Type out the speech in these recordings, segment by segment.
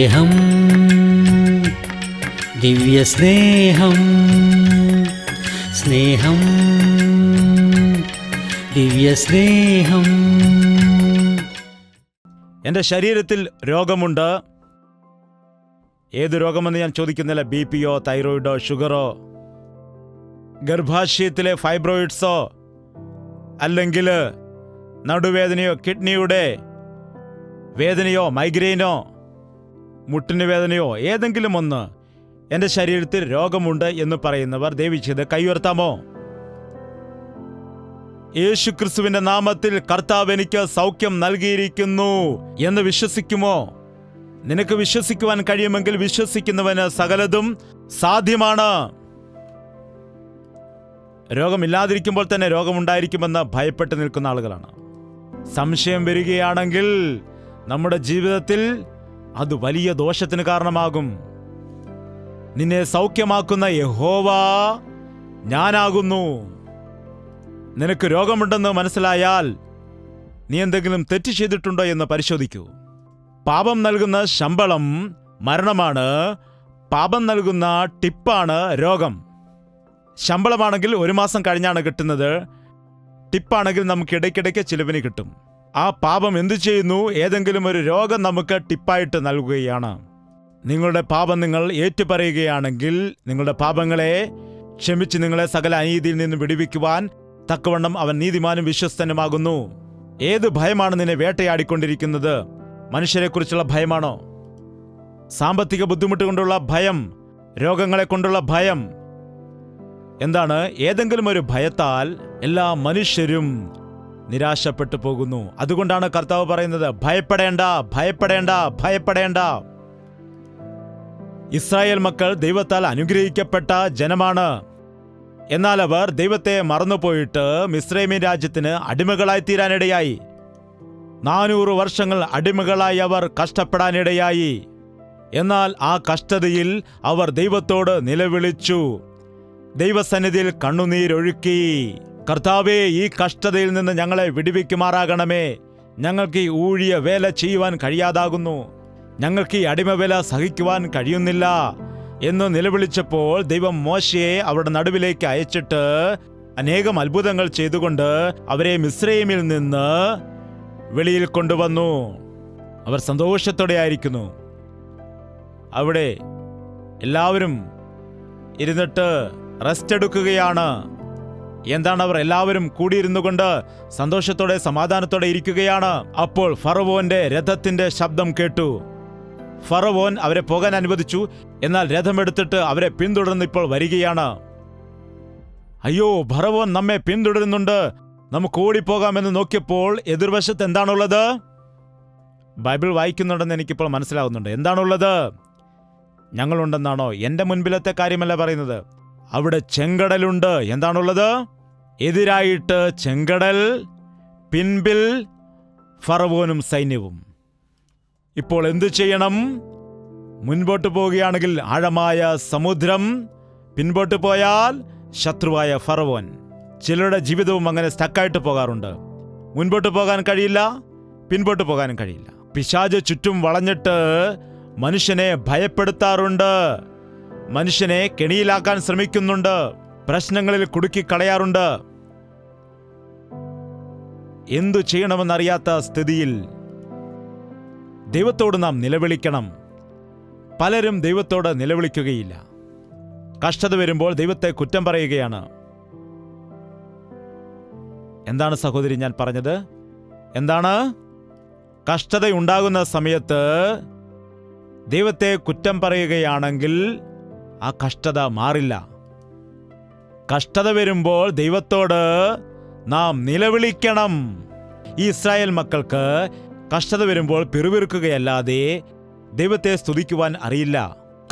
സ്നേഹം, ദിവ്യസ്നേഹം, സ്നേഹം, ദിവ്യസ്നേഹം. എൻ്റെ ശരീരത്തിൽ രോഗമുണ്ട്. ഏത് രോഗമെന്ന് ഞാൻ ചോദിക്കുന്നില്ല. BP-യോ തൈറോയിഡോ ഷുഗറോ ഗർഭാശയത്തിലെ ഫൈബ്രോയിഡ്സോ അല്ലെങ്കിൽ നടുവേദനയോ കിഡ്നിയുടെ വേദനയോ മൈഗ്രെയിനോ മുട്ടിന് വേദനയോ ഏതെങ്കിലും ഒന്ന് എൻ്റെ ശരീരത്തിൽ രോഗമുണ്ട് എന്ന് പറയുന്നവർ ദയവ് ചെയ്ത് കൈ ഉയർത്താമോ? യേശുക്രിസ്തുവിന്റെ നാമത്തിൽ കർത്താവ് എനിക്ക് സൗഖ്യം നൽകിയിരിക്കുന്നു എന്ന് വിശ്വസിക്കുമോ? നിനക്ക് വിശ്വസിക്കുവാൻ കഴിയുമെങ്കിൽ വിശ്വസിക്കുന്നവന് സകലതും സാധ്യമാണ്. രോഗമില്ലാതിരിക്കുമ്പോൾ തന്നെ രോഗമുണ്ടായിരിക്കുമെന്ന് ഭയപ്പെട്ട് നിൽക്കുന്ന ആളുകളാണ്. സംശയം വരികയാണെങ്കിൽ നമ്മുടെ ജീവിതത്തിൽ അത് വലിയ ദോഷത്തിന് കാരണമാകും. നിന്നെ സൗഖ്യമാക്കുന്ന യഹോവ ഞാനാകുന്നു. നിനക്ക് രോഗമുണ്ടെന്ന് മനസ്സിലായാൽ നീ എന്തെങ്കിലും തെറ്റ് ചെയ്തിട്ടുണ്ടോ എന്ന് പരിശോധിക്കൂ. പാപം നൽകുന്ന ശമ്പളം മരണമാണ്. പാപം നൽകുന്ന ടിപ്പാണ് രോഗം. ശമ്പളമാണെങ്കിൽ 1 മാസം കഴിഞ്ഞാണ് കിട്ടുന്നത്. ടിപ്പാണെങ്കിൽ നമുക്ക് ഇടയ്ക്കിടയ്ക്ക് ചിലവിന് കിട്ടും. ആ പാപം എന്തു ചെയ്യുന്നു? ഏതെങ്കിലും ഒരു രോഗം നമുക്ക് ടിപ്പായിട്ട് നൽകുകയാണ്. നിങ്ങളുടെ പാപം നിങ്ങൾ ഏറ്റുപറയുകയാണെങ്കിൽ നിങ്ങളുടെ പാപങ്ങളെ ക്ഷമിച്ച് നിങ്ങളെ സകല അനീതിയിൽ നിന്ന് വിടുവിക്കുവാൻ തക്കവണ്ണം അവൻ നീതിമാനും വിശ്വസ്തനുമാകുന്നു. ഏത് ഭയമാണ് നിന്നെ വേട്ടയാടിക്കൊണ്ടിരിക്കുന്നത്? മനുഷ്യരെക്കുറിച്ചുള്ള ഭയമാണോ? സാമ്പത്തിക ബുദ്ധിമുട്ട് കൊണ്ടുള്ള ഭയം? രോഗങ്ങളെ കൊണ്ടുള്ള ഭയം? എന്താണ്? ഏതെങ്കിലും ഒരു ഭയത്താൽ എല്ലാ മനുഷ്യരും നിരാശപ്പെട്ടു പോകുന്നു. അതുകൊണ്ടാണ് കർത്താവ് പറയുന്നത്, ഭയപ്പെടേണ്ട, ഭയപ്പെടേണ്ട, ഭയപ്പെടേണ്ട. ഇസ്രായേൽ മക്കൾ ദൈവത്താൽ അനുഗ്രഹിക്കപ്പെട്ട ജനമാണ്. എന്നാൽ അവർ ദൈവത്തെ മറന്നുപോയിട്ട് മിസ്രൈമി രാജ്യത്തിന് അടിമകളായി തീരാനിടയായി. 400 വർഷങ്ങൾ അടിമകളായി അവർ കഷ്ടപ്പെടാനിടയായി. എന്നാൽ ആ കഷ്ടതയിൽ അവർ ദൈവത്തോട് നിലവിളിച്ചു, ദൈവസന്നിധിയിൽ കണ്ണുനീരൊഴുക്കി. കർത്താവേ, ഈ കഷ്ടതയിൽ നിന്ന് ഞങ്ങളെ വിടുവിക്കുമാറാകണമേ. ഞങ്ങൾക്ക് ഈ ഊഴിയ വേല ചെയ്യുവാൻ കഴിയാതാകുന്നു. ഞങ്ങൾക്ക് ഈ അടിമവേല സഹിക്കുവാൻ കഴിയുന്നില്ല എന്ന് നിലവിളിച്ചപ്പോൾ ദൈവം മോശയെ അവരുടെ നടുവിലേക്ക് അയച്ചിട്ട് അനേകം അത്ഭുതങ്ങൾ ചെയ്തുകൊണ്ട് അവരെ മിസ്രൈമിൽ നിന്ന് വെളിയിൽ കൊണ്ടുവന്നു. അവർ സന്തോഷത്തോടെ ആയിരിക്കുന്നു. അവിടെ എല്ലാവരും ഇരുന്നിട്ട് റെസ്റ്റ് എടുക്കുകയാണ്. എന്താണ്? അവർ എല്ലാവരും കൂടിയിരുന്നു കൊണ്ട് സന്തോഷത്തോടെ സമാധാനത്തോടെ ഇരിക്കുകയാണ്. അപ്പോൾ ഫറവോന്റെ രഥത്തിന്റെ ശബ്ദം കേട്ടു. ഫറവോൻ അവരെ പോകാൻ അനുവദിച്ചു. എന്നാൽ രഥമെടുത്തിട്ട് അവരെ പിന്തുടർന്ന് ഇപ്പോൾ വരികയാണ്. അയ്യോ, ഫറവോൻ നമ്മെ പിന്തുടരുന്നുണ്ട്, നമുക്ക് ഓടിപ്പോകാമെന്ന് നോക്കിയപ്പോൾ എതിർവശത്ത് എന്താണുള്ളത്? ബൈബിൾ വായിക്കുന്നുണ്ടെന്ന് എനിക്കിപ്പോൾ മനസ്സിലാവുന്നുണ്ട്. എന്താണുള്ളത്? ഞങ്ങളുണ്ടെന്നാണോ? എൻ്റെ മുൻപിലത്തെ കാര്യമല്ല പറയുന്നത്. അവിടെ ചെങ്കടലുണ്ട്. എന്താണുള്ളത്? എതിരായിട്ട് ചെങ്കടൽ, പിൻപിൽ ഫറവോനും സൈന്യവും. ഇപ്പോൾ എന്തു ചെയ്യണം? മുൻപോട്ട് പോവുകയാണെങ്കിൽ ആഴമായ സമുദ്രം, പിൻപോട്ട് പോയാൽ ശത്രുവായ ഫറവോൻ. ചിലരുടെ ജീവിതവും അങ്ങനെ സ്റ്റക്കായിട്ട് പോകാറുണ്ട്. മുൻപോട്ട് പോകാൻ കഴിയില്ല, പിൻപോട്ട് പോകാനും കഴിയില്ല. പിശാച് ചുറ്റും വളഞ്ഞിട്ട് മനുഷ്യനെ ഭയപ്പെടുത്താറുണ്ട്. മനുഷ്യനെ കെണിയിലാക്കാൻ ശ്രമിക്കുന്നുണ്ട്. പ്രശ്നങ്ങളിൽ കുടുക്കിക്കളയാറുണ്ട്. എന്തു ചെയ്യണമെന്നറിയാത്ത സ്ഥിതിയിൽ ദൈവത്തോട് നാം നിലവിളിക്കണം. പലരും ദൈവത്തോട് നിലവിളിക്കുകയില്ല. കഷ്ടത വരുമ്പോൾ ദൈവത്തെ കുറ്റം പറയുകയാണ്. എന്താണ് സഹോദരി ഞാൻ പറഞ്ഞത്? എന്താണ്? കഷ്ടതയുണ്ടാകുന്ന സമയത്ത് ദൈവത്തെ കുറ്റം പറയുകയാണെങ്കിൽ ആ കഷ്ടത മാറില്ല. കഷ്ടത വരുമ്പോൾ ദൈവത്തോട് നാം നിലവിളിക്കണം. ഈ ഇസ്രായേൽ മക്കൾക്ക് കഷ്ടത വരുമ്പോൾ പിറുപിറുക്കുകയല്ലാതെ ദൈവത്തെ സ്തുതിക്കുവാൻ അറിയില്ല.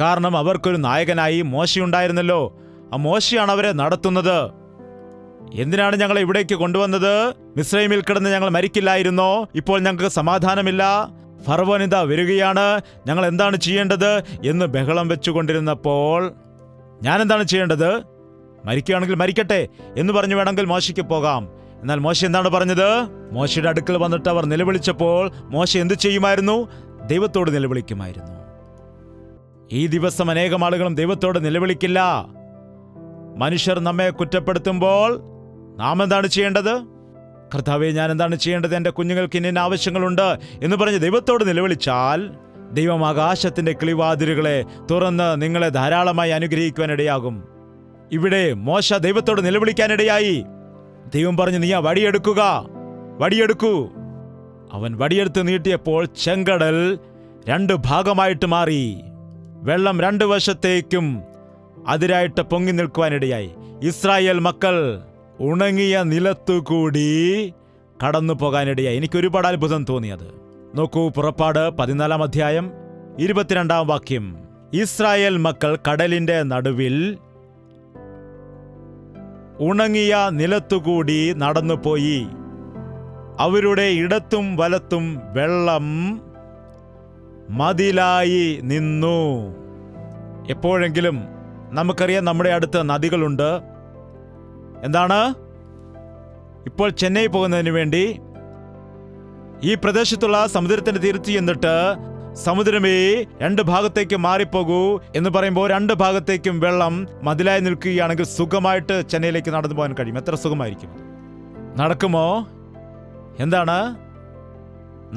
കാരണം അവർക്കൊരു നായകനായി മോശയുണ്ടായിരുന്നല്ലോ. ആ മോശയാണ് അവരെ നടത്തുന്നത്. എന്തിനാണ് ഞങ്ങളെ ഇവിടേക്ക് കൊണ്ടുവന്നത്? മിസ്രൈമിൽ കിടന്ന് ഞങ്ങൾ മരിക്കില്ലായിരുന്നോ? ഇപ്പോൾ ഞങ്ങൾക്ക് സമാധാനമില്ല. ഫറവോൻ ഇതാ വരികയാണ്, ഞങ്ങൾ എന്താണ് ചെയ്യേണ്ടത് എന്ന് ബഹളം വെച്ചുകൊണ്ടിരുന്നപ്പോൾ ഞാൻ എന്താണ് ചെയ്യേണ്ടത്? മരിക്കുകയാണെങ്കിൽ മരിക്കട്ടെ എന്ന് പറഞ്ഞു വേണമെങ്കിൽ മോശയ്ക്ക് പോകാം. എന്നാൽ മോശ എന്താണ് പറഞ്ഞത്? മോശയുടെ അടുക്കൽ വന്നിട്ട് അവർ നിലവിളിച്ചപ്പോൾ മോശ എന്ത് ചെയ്യുമായിരുന്നു? ദൈവത്തോട് നിലവിളിക്കുമായിരുന്നു. ഈ ദിവസം അനേകം ആളുകളും ദൈവത്തോട് നിലവിളിക്കില്ല. മനുഷ്യർ നമ്മെ കുറ്റപ്പെടുത്തുമ്പോൾ നാം എന്താണ് ചെയ്യേണ്ടത്? കർത്താവേ, ഞാൻ എന്താണ് ചെയ്യേണ്ടത്? എൻ്റെ കുഞ്ഞുങ്ങൾക്ക് ഇന്ന ആവശ്യങ്ങളുണ്ട് എന്ന് പറഞ്ഞ് ദൈവത്തോട് നിലവിളിച്ചാൽ ദൈവം ആകാശത്തിൻ്റെ കിളിവാതിലുകളെ തുറന്ന് നിങ്ങളെ ധാരാളമായി അനുഗ്രഹിക്കുവാനിടയാകും. ഇവിടെ മോശ ദൈവത്തോട് നിലവിളിക്കാനിടയായി. ദൈവം പറഞ്ഞു, നീ ആ വടിയെടുക്കുക, വടിയെടുക്കൂ. അവൻ വടിയെടുത്ത് നീട്ടിയപ്പോൾ ചെങ്കടൽ 2 ഭാഗമായിട്ട് മാറി. വെള്ളം 2 വശത്തേക്കും അതിരായിട്ട് പൊങ്ങി നിൽക്കുവാനിടയായി. ഇസ്രായേൽ മക്കൾ ഉണങ്ങിയ നിലത്തുകൂടി കടന്നു പോകാനിടയായി. എനിക്ക് ഒരുപാട് അത്ഭുതം തോന്നിയത്. നോക്കൂ, പുറപ്പാട് 14 അധ്യായം 22 വാക്യം. ഇസ്രായേൽ മക്കൾ കടലിന്റെ നടുവിൽ ഉണങ്ങിയ നിലത്തുകൂടി നടന്നുപോയി. അവരുടെ ഇടത്തും വലത്തും വെള്ളം മതിലായി നിന്നു. എപ്പോഴെങ്കിലും നമുക്കറിയാം, നമ്മുടെ അടുത്ത് നദികളുണ്ട്. എന്താണ്? ഇപ്പോൾ ചെന്നൈ പോകുന്നതിന് വേണ്ടി ഈ പ്രദേശത്തുള്ള സമുദ്രത്തിന്റെ തീരത്ത് ചെന്നിട്ട് സമുദ്രമേ 2 ഭാഗത്തേക്ക് മാറിപ്പോകൂ എന്ന് പറയുമ്പോൾ 2 ഭാഗത്തേക്കും വെള്ളം മതിലായി നിൽക്കുകയാണെങ്കിൽ സുഖമായിട്ട് ചെന്നൈയിലേക്ക് നടന്നു പോകാൻ കഴിയും. എത്ര സുഖമായിരിക്കും? നടക്കുമോ? എന്താണ്?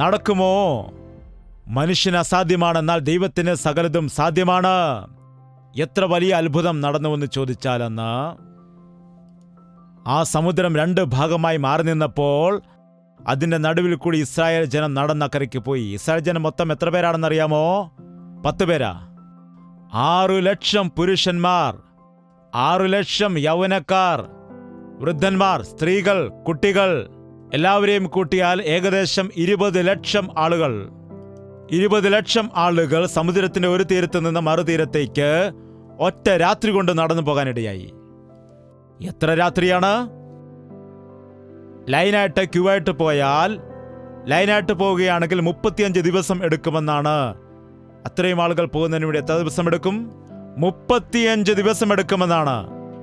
നടക്കുമോ? മനുഷ്യന് അസാധ്യമാണ്, എന്നാൽ ദൈവത്തിന് സകലതും സാധ്യമാണ്. എത്ര വലിയ അത്ഭുതം നടന്നുവെന്ന് ചോദിച്ചാലെന്ന്, ആ സമുദ്രം 2 ഭാഗമായി മാറി നിന്നപ്പോൾ അതിന്റെ നടുവിൽ കൂടി ഇസ്രായേൽ ജനം നടന്നക്കരയ്ക്ക് പോയി. ഇസ്രായേൽ ജനം മൊത്തം എത്ര പേരാണെന്നറിയാമോ? 10 പേരാ. 6 ലക്ഷം പുരുഷന്മാർ, 6 ലക്ഷം യൗവനക്കാർ, വൃദ്ധന്മാർ, സ്ത്രീകൾ, കുട്ടികൾ എല്ലാവരെയും കൂട്ടിയാൽ ഏകദേശം 20 ലക്ഷം ആളുകൾ. 20 ലക്ഷം ആളുകൾ സമുദ്രത്തിന്റെ ഒരു തീരത്ത് നിന്ന് മറുതീരത്തേക്ക് ഒറ്റ രാത്രി കൊണ്ട് നടന്നു പോകാനിടയായി. എത്ര രാത്രിയാണ്? ലൈനായിട്ട് ക്യൂ ആയിട്ട് പോയാൽ, ലൈനായിട്ട് പോവുകയാണെങ്കിൽ 35 ദിവസം എടുക്കുമെന്നാണ്. അത്രയും ആളുകൾ പോകുന്നതിന് വേണ്ടി എത്ര ദിവസം എടുക്കും? 35 ദിവസം എടുക്കുമെന്നാണ്.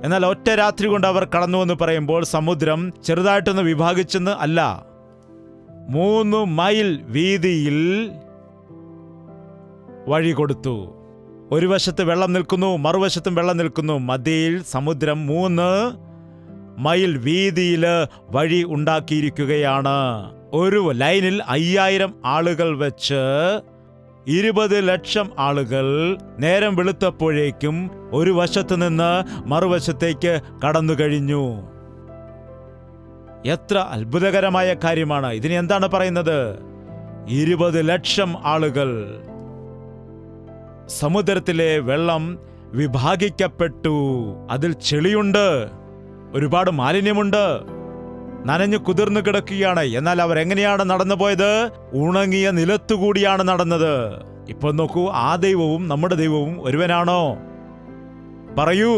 എന്നാൽ ഒറ്റ രാത്രി കൊണ്ട് അവർ കടന്നു എന്ന് പറയുമ്പോൾ സമുദ്രം ചെറുതായിട്ടൊന്ന് വിഭാഗിച്ചെന്ന് അല്ല, 3 മൈൽ വീതിയിൽ വഴി കൊടുത്തു. ഒരു വശത്ത് വെള്ളം നിൽക്കുന്നു, മറുവശത്തും വെള്ളം നിൽക്കുന്നു. മധ്യയിൽ സമുദ്രം 3 മൈൽ വീതിയിൽ വഴി ഉണ്ടാക്കിയിരിക്കുകയാണ്. ഒരു ലൈനിൽ 5000 ആളുകൾ വെച്ച് 20 ലക്ഷം ആളുകൾ നേരം വെളുത്തപ്പോഴേക്കും ഒരു വശത്ത് നിന്ന് മറുവശത്തേക്ക് കടന്നു കഴിഞ്ഞു. എത്ര അത്ഭുതകരമായ കാര്യമാണ്! ഇതിന് എന്താണ് പറയുന്നത്? 20 ലക്ഷം ആളുകൾ. സമുദ്രത്തിലെ വെള്ളം വിഭാഗിക്കപ്പെട്ടു. അതിൽ ചെളിയുണ്ട്, ഒരുപാട് മാലിന്യമുണ്ട്, നനഞ്ഞു കുതിർന്നു കിടക്കുകയാണ്. എന്നാൽ അവർ എങ്ങനെയാണ് നടന്നുപോയത്? ഉണങ്ങിയ നിലത്തുകൂടിയാണ് നടന്നത്. ഇപ്പൊ നോക്കൂ, ആ ദൈവവും നമ്മുടെ ദൈവവും ഒരുവനാണോ? പറയൂ,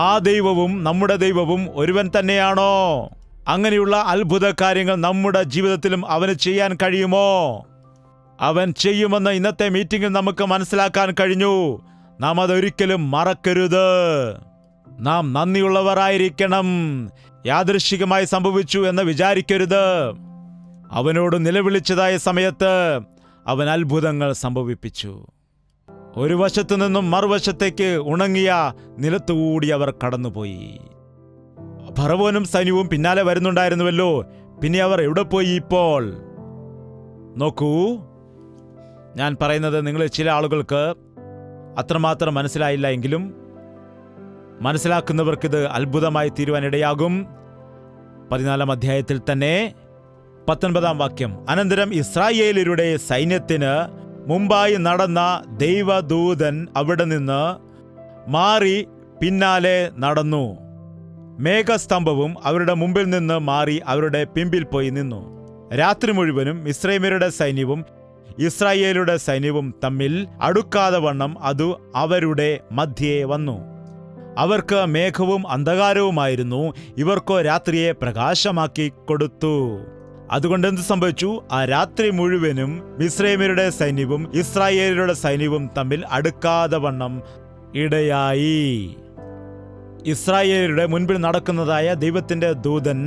ആ ദൈവവും നമ്മുടെ ദൈവവും ഒരുവൻ തന്നെയാണോ? അങ്ങനെയുള്ള അത്ഭുത കാര്യങ്ങൾ നമ്മുടെ ജീവിതത്തിലും അവന് ചെയ്യാൻ കഴിയുമോ? അവൻ ചെയ്യുമെന്ന് ഇന്നത്തെ മീറ്റിംഗിൽ നമുക്ക് മനസ്സിലാക്കാൻ കഴിഞ്ഞു. നാം അതൊരിക്കലും മറക്കരുത്. നാം നന്ദിയുള്ളവരായിരിക്കണം. യാദൃശ്ചികമായി സംഭവിച്ചു എന്ന് വിചാരിക്കരുത്. അവനോട് നിലവിളിച്ചതായ സമയത്ത് അവൻ അത്ഭുതങ്ങൾ സംഭവിപ്പിച്ചു. ഒരു വശത്തു നിന്നും മറുവശത്തേക്ക് ഉണങ്ങിയ നിലത്തുകൂടി അവർ കടന്നുപോയി. ഫറവോനും സൈന്യവും പിന്നാലെ വരുന്നുണ്ടായിരുന്നുവല്ലോ. പിന്നെ അവർ എവിടെ പോയി ഇപ്പോൾ? നോക്കൂ, ഞാൻ പറയുന്നത് നിങ്ങളിൽ ചില ആളുകൾക്ക് അത്രമാത്രം മനസ്സിലായില്ല എങ്കിലും മനസ്സിലാക്കുന്നവർക്കിത് അത്ഭുതമായി തീരുവാനിടയാകും. 14 അധ്യായത്തിൽ തന്നെ 19 വാക്യം. അനന്തരം ഇസ്രായേല്യരുടെ സൈന്യത്തിന് മുമ്പായി നടന്ന ദൈവദൂതൻ അവിടെ നിന്ന് മാറി പിന്നാലെ നടന്നു. മേഘസ്തംഭവും അവരുടെ മുമ്പിൽ നിന്ന് മാറി അവരുടെ പിമ്പിൽ പോയി നിന്നു. രാത്രി മുഴുവനും മിസ്രയീമ്യരുടെ സൈന്യവും ഇസ്രായേലുടെ സൈന്യവും തമ്മിൽ അടുക്കാതെ വണ്ണം അത് അവരുടെ മധ്യേ വന്നു. അവർക്ക് മേഘവും അന്ധകാരവുമായിരുന്നു, ഇവർക്കോ രാത്രിയെ പ്രകാശമാക്കി കൊടുത്തു. അതുകൊണ്ട് എന്ത് സംഭവിച്ചു? ആ രാത്രി മുഴുവനും മിസ്രയീമ്യരുടെ സൈന്യവും ഇസ്രായേലുടെ സൈന്യവും തമ്മിൽ അടുക്കാതെ വണ്ണം ഇടയായി. ഇസ്രായേലുടെ മുൻപിൽ നടക്കുന്നതായ ദൈവത്തിന്റെ ദൂതൻ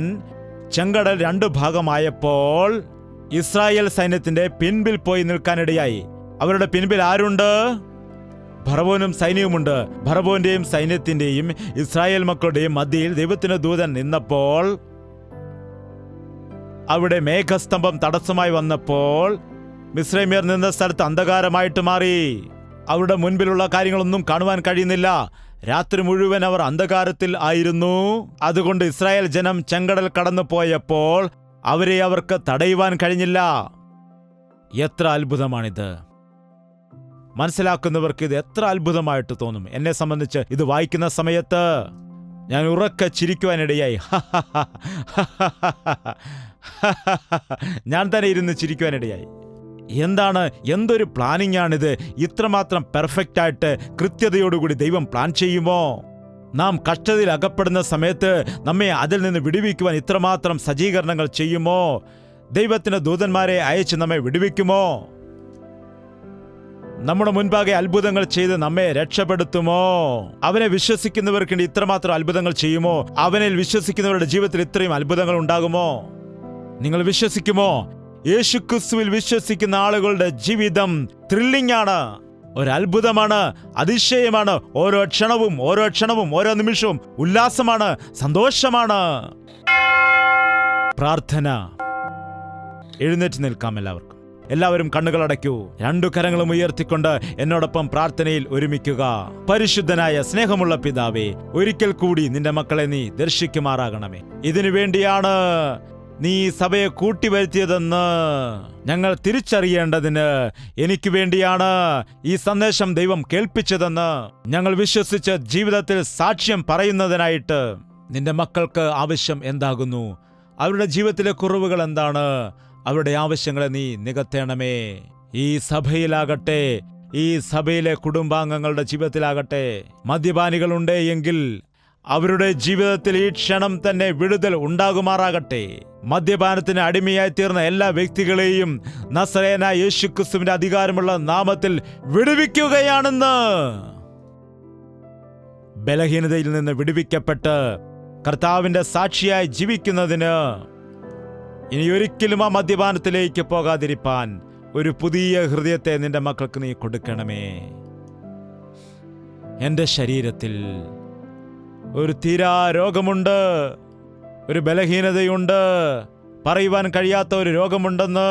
ചെങ്കടൽ 2 ഭാഗമായപ്പോൾ ഇസ്രായേൽ സൈന്യത്തിന്റെ പിൻപിൽ പോയി നിൽക്കാനിടയായി. അവരുടെ പിൻപിൽ ആരുണ്ട്? ഫറവോനും സൈന്യവുമുണ്ട്. ഫറവോന്റെയും സൈന്യത്തിന്റെയും ഇസ്രായേൽ മക്കളുടെയും മധ്യയിൽ ദൈവത്തിന്റെ ദൂതൻ നിന്നപ്പോൾ, അവിടെ മേഘസ്തംഭം തടസ്സമായി വന്നപ്പോൾ മിസ്രൈമ്യർ നിന്ന സ്ഥലത്ത് അന്ധകാരമായിട്ട് മാറി. അവരുടെ മുൻപിലുള്ള കാര്യങ്ങളൊന്നും കാണുവാൻ കഴിയുന്നില്ല. രാത്രി മുഴുവൻ അവർ അന്ധകാരത്തിൽ ആയിരുന്നു. അതുകൊണ്ട് ഇസ്രായേൽ ജനം ചെങ്കടൽ കടന്നു പോയപ്പോൾ അവർക്ക് തടയുവാൻ കഴിഞ്ഞില്ല. എത്ര അത്ഭുതമാണിത്! മനസ്സിലാക്കുന്നവർക്ക് ഇത് എത്ര അത്ഭുതമായിട്ട് തോന്നും. എന്നെ സംബന്ധിച്ച് ഇത് വായിക്കുന്ന സമയത്ത് ഞാൻ ഉറക്കെ ചിരിക്കുവാനിടയായി. ഞാൻ തന്നെ ഇരുന്ന് ചിരിക്കുവാനിടയായി. എന്തൊരു പ്ലാനിംഗ് ആണിത്! ഇത്രമാത്രം പെർഫെക്റ്റ് ആയിട്ട് കൃത്യതയോടുകൂടി ദൈവം പ്ലാൻ ചെയ്യുമോ? നാം കഷ്ടതയിൽ അകപ്പെടുന്ന സമയത്ത് നമ്മെ അതിൽ നിന്ന് വിടുവിക്കുവാൻ ഇത്രമാത്രം സജ്ജീകരണങ്ങൾ ചെയ്യുമോ? ദൈവത്തിന് ദൂതന്മാരെ അയച്ച് നമ്മെ വിടുവിക്കുമോ? നമ്മുടെ മുൻപാകെ അത്ഭുതങ്ങൾ ചെയ്ത് നമ്മെ രക്ഷപ്പെടുത്തുമോ? അവനെ വിശ്വസിക്കുന്നവർക്ക് ഇത്രമാത്രം അത്ഭുതങ്ങൾ ചെയ്യുമോ? അവനിൽ വിശ്വസിക്കുന്നവരുടെ ജീവിതത്തിൽ ഇത്രയും അത്ഭുതങ്ങൾ ഉണ്ടാകുമോ? നിങ്ങൾ വിശ്വസിക്കുമോ? യേശുക്രിസ്തുവിൽ വിശ്വസിക്കുന്ന ആളുകളുടെ ജീവിതം ത്രില്ലിംഗ് ആണ്, ഒരത്ഭുതമാണ്, അതിശയമാണ്. ഓരോ ക്ഷണവും ഓരോ നിമിഷവും ഉല്ലാസമാണ്, സന്തോഷമാണ്. പ്രാർത്ഥന. എഴുന്നേറ്റ് നിൽക്കാം. എല്ലാവരും കണ്ണുകൾ അടയ്ക്കൂ. 2 കരങ്ങളും ഉയർത്തിക്കൊണ്ട് എന്നോടൊപ്പം പ്രാർത്ഥനയിൽ ഒരുമിക്കുക. പരിശുദ്ധനായ സ്നേഹമുള്ള പിതാവേ, ഒരിക്കൽ കൂടി നിന്റെ മക്കളെ നീ ദർശിക്കുമാറാകണമേ. ഇതിനു വേണ്ടിയാണ് നീ സഭയെ കൂട്ടിവരുത്തിയതെന്ന് ഞങ്ങൾ തിരിച്ചറിയേണ്ടതിന്, എനിക്ക് വേണ്ടിയാണ് ഈ സന്ദേശം ദൈവം കേൾപ്പിച്ചതെന്ന് ഞങ്ങൾ വിശ്വസിച്ച് ജീവിതത്തിൽ സാക്ഷ്യം പറയുന്നതിനായിട്ട് നിന്റെ മക്കൾക്ക് ആവശ്യം എന്താകുന്നു, അവരുടെ ജീവിതത്തിലെ കുറവുകൾ എന്താണ്, അവരുടെ ആവശ്യങ്ങളെ നീ നികത്തേണമേ. ഈ സഭയിലാകട്ടെ, ഈ സഭയിലെ കുടുംബാംഗങ്ങളുടെ ജീവിതത്തിലാകട്ടെ മദ്യപാനികളുണ്ട് എങ്കിൽ അവരുടെ ജീവിതത്തിൽ ഈ ക്ഷണം തന്നെ വിടുതൽ ഉണ്ടാകുമാറാകട്ടെ. മദ്യപാനത്തിന് അടിമയായി തീർന്ന എല്ലാ വ്യക്തികളെയും നസറേയനായ യേശുക്രിസ്തുവിന്റെ അധികാരമുള്ള നാമത്തിൽ വിടുവിക്കുകയാണെന്ന്. ബലഹീനതയിൽ നിന്ന് വിടുവിക്കപ്പെട്ട് കർത്താവിന്റെ സാക്ഷിയായി ജീവിക്കുന്നതിന് ഇനി ഒരിക്കലും ആ മദ്യപാനത്തിലേക്ക് പോകാതിരിപ്പാൻ ഒരു പുതിയ ഹൃദയത്തെ നിന്റെ മക്കൾക്ക് നീ കൊടുക്കണമേ. എന്റെ ശരീരത്തിൽ ഒരു തീരാ രോഗമുണ്ട്, ഒരു ബലഹീനതയുണ്ട്, പറയുവാൻ കഴിയാത്ത ഒരു രോഗമുണ്ടെന്ന്,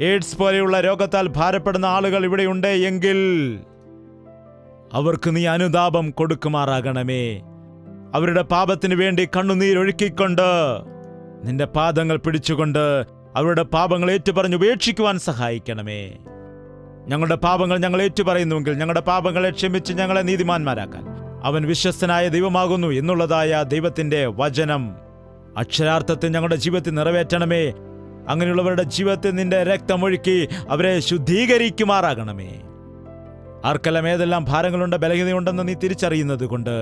എയ്ഡ്സ് പോലെയുള്ള രോഗത്താൽ ഭാരപ്പെടുന്ന ആളുകൾ ഇവിടെയുണ്ട് എങ്കിൽ അവർക്ക് നീ അനുതാപം കൊടുക്കുമാറാകണമേ. അവരുടെ പാപത്തിന് വേണ്ടി കണ്ണുനീരൊഴുക്കിക്കൊണ്ട് നിന്റെ പാദങ്ങൾ പിടിച്ചുകൊണ്ട് അവരുടെ പാപങ്ങൾ ഏറ്റുപറഞ്ഞ് ഉപേക്ഷിക്കുവാൻ സഹായിക്കണമേ. ഞങ്ങളുടെ പാപങ്ങൾ ഞങ്ങൾ ഏറ്റുപറയുന്നുവെങ്കിൽ ഞങ്ങളുടെ പാപങ്ങളെ ക്ഷമിച്ച് ഞങ്ങളെ നീതിമാന്മാരാക്കാൻ അവൻ വിശ്വസ്തനായ ദൈവമാകുന്നു എന്നുള്ളതായ ദൈവത്തിന്റെ വചനം അക്ഷരാർത്ഥത്തിൽ ഞങ്ങളുടെ ജീവിതത്തിൽ നിറവേറ്റണമേ. അങ്ങനെയുള്ളവരുടെ ജീവിതത്തിൽ നിന്റെ രക്തമൊഴുക്കി അവരെ ശുദ്ധീകരിക്കുമാറാകണമേ. ആർക്കെല്ലാം ഏതെല്ലാം ഭാരങ്ങളുണ്ട്, ബലഹീനതയുണ്ടെന്ന് നീ തിരിച്ചറിയുന്നത് കൊണ്ട്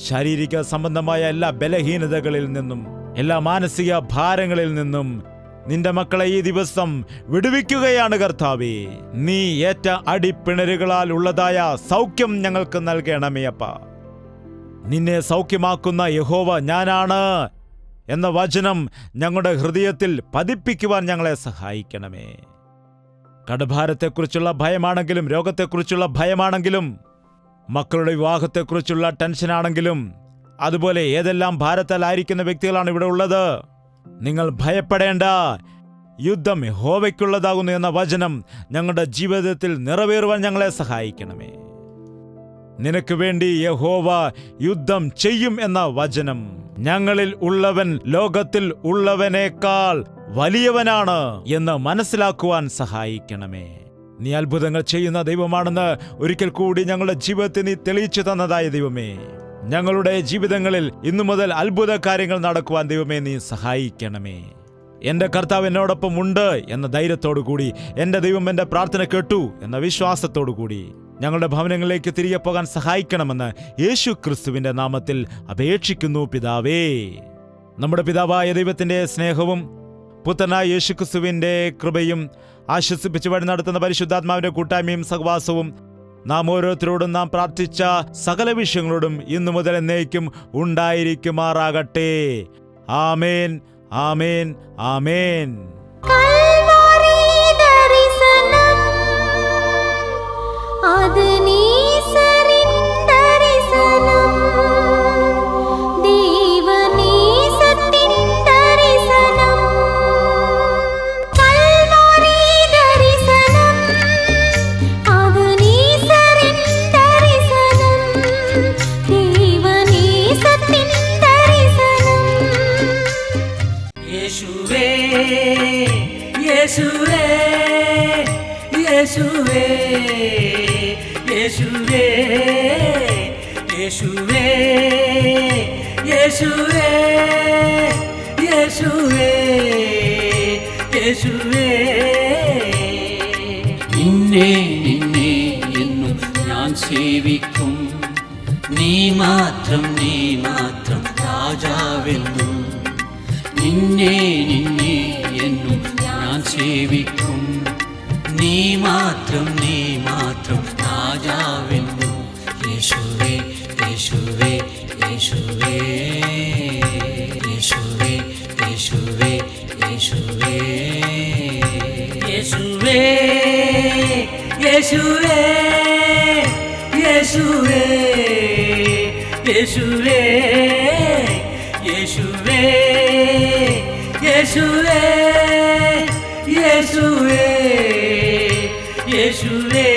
ശാരീരിക സംബന്ധമായ എല്ലാ ബലഹീനതകളിൽ നിന്നും, എല്ലാ മാനസിക ഭാരങ്ങളിൽ നിന്നും നിന്റെ മക്കളെ ഈ ദിവസം വിടുവിക്കുകയാണ് കർത്താവേ. നീ ഏറ്റ അടിപ്പിണരുകളാൽ ഉള്ളതായ സൗഖ്യം ഞങ്ങൾക്ക് നൽകണമേ അപ്പ. നിന്നെ സൗഖ്യമാക്കുന്ന യഹോവ ഞാനാണ് എന്ന വചനം ഞങ്ങളുടെ ഹൃദയത്തിൽ പതിപ്പിക്കുവാൻ ഞങ്ങളെ സഹായിക്കണമേ. കടഭാരത്തെക്കുറിച്ചുള്ള ഭയമാണെങ്കിലും, രോഗത്തെക്കുറിച്ചുള്ള ഭയമാണെങ്കിലും, മക്കളുടെ വിവാഹത്തെക്കുറിച്ചുള്ള ടെൻഷനാണെങ്കിലും, അതുപോലെ ഏതെല്ലാം ഭാരത്താലായിരിക്കുന്ന വ്യക്തികളാണ് ഇവിടെ ഉള്ളത്, നിങ്ങൾ ഭയപ്പെടേണ്ട, യുദ്ധം യഹോവയ്ക്കുള്ളതാകുന്നു എന്ന വചനം ഞങ്ങളുടെ ജീവിതത്തിൽ നിറവേറുവാൻ ഞങ്ങളെ സഹായിക്കണമേ. നിനക്ക് വേണ്ടി യഹോവ യുദ്ധം ചെയ്യും എന്ന വചനം ഞങ്ങളിൽ ഉള്ളവൻ ലോകത്തിൽ ഉള്ളവനേക്കാൾ വലിയവനാണ് എന്ന് മനസ്സിലാക്കുവാൻ സഹായിക്കണമേ. നീ അത്ഭുതങ്ങൾ ചെയ്യുന്ന ദൈവമാണെന്ന് ഒരിക്കൽ കൂടി ഞങ്ങളുടെ ജീവിതത്തിൽ നീ തെളിയിച്ചു തന്നതായ ദൈവമേ, ഞങ്ങളുടെ ജീവിതങ്ങളിൽ ഇന്നു മുതൽ അത്ഭുത കാര്യങ്ങൾ നടക്കുവാൻ ദൈവമേ നീ സഹായിക്കണമേ. എന്റെ കർത്താവ് എന്നോടൊപ്പം ഉണ്ട് എന്ന ധൈര്യത്തോടു കൂടി, എന്റെ ദൈവം എന്റെ പ്രാർത്ഥന കേട്ടു എന്ന വിശ്വാസത്തോടു കൂടി ഞങ്ങളുടെ ഭവനങ്ങളിലേക്ക് തിരികെ പോകാൻ സഹായിക്കണമെന്ന് യേശു ക്രിസ്തുവിന്റെ നാമത്തിൽ അപേക്ഷിക്കുന്നു പിതാവേ. നമ്മുടെ പിതാവായ ദൈവത്തിന്റെ സ്നേഹവും പുത്രനായ യേശു ക്രിസ്തുവിന്റെ കൃപയും ആശ്വസിപ്പിച്ച് വഴി നടത്തുന്ന പരിശുദ്ധാത്മാവിന്റെ കൂട്ടായ്മയും സഹവാസവും നാം ഓരോരുത്തരോടും നാം പ്രാർത്ഥിച്ച സകല വിഷയങ്ങളോടും ഇന്നു മുതൽ എന്നേക്കും ഉണ്ടായിരിക്കുമാറാകട്ടെ. ആമേൻ, ആമേൻ, ആമേൻ. അത് നീ യേശുവേ യേശുവേ യേശുവേ യേശുവേ യേശുവേ യേശുവേ യേശുവേ നിന്നെ നിന്നെ എന്നും ഞാൻ സേവിക്കും നീ മാത്രം രാജാവെന്നും നിന്നെ നിന്നെ എന്നും ഞാൻ സേവിക്കും നീ മാത്രം രാജാവെന്നും യേശുവേ യേശുവേ യേശുവേ യേശുവേ യേശുവേ യേശുവേ യേശുവേ യേശുവേ യേശുവേ യേശുവേ യേശുവേ യേശുവേ യേശുവേ യേശുവേ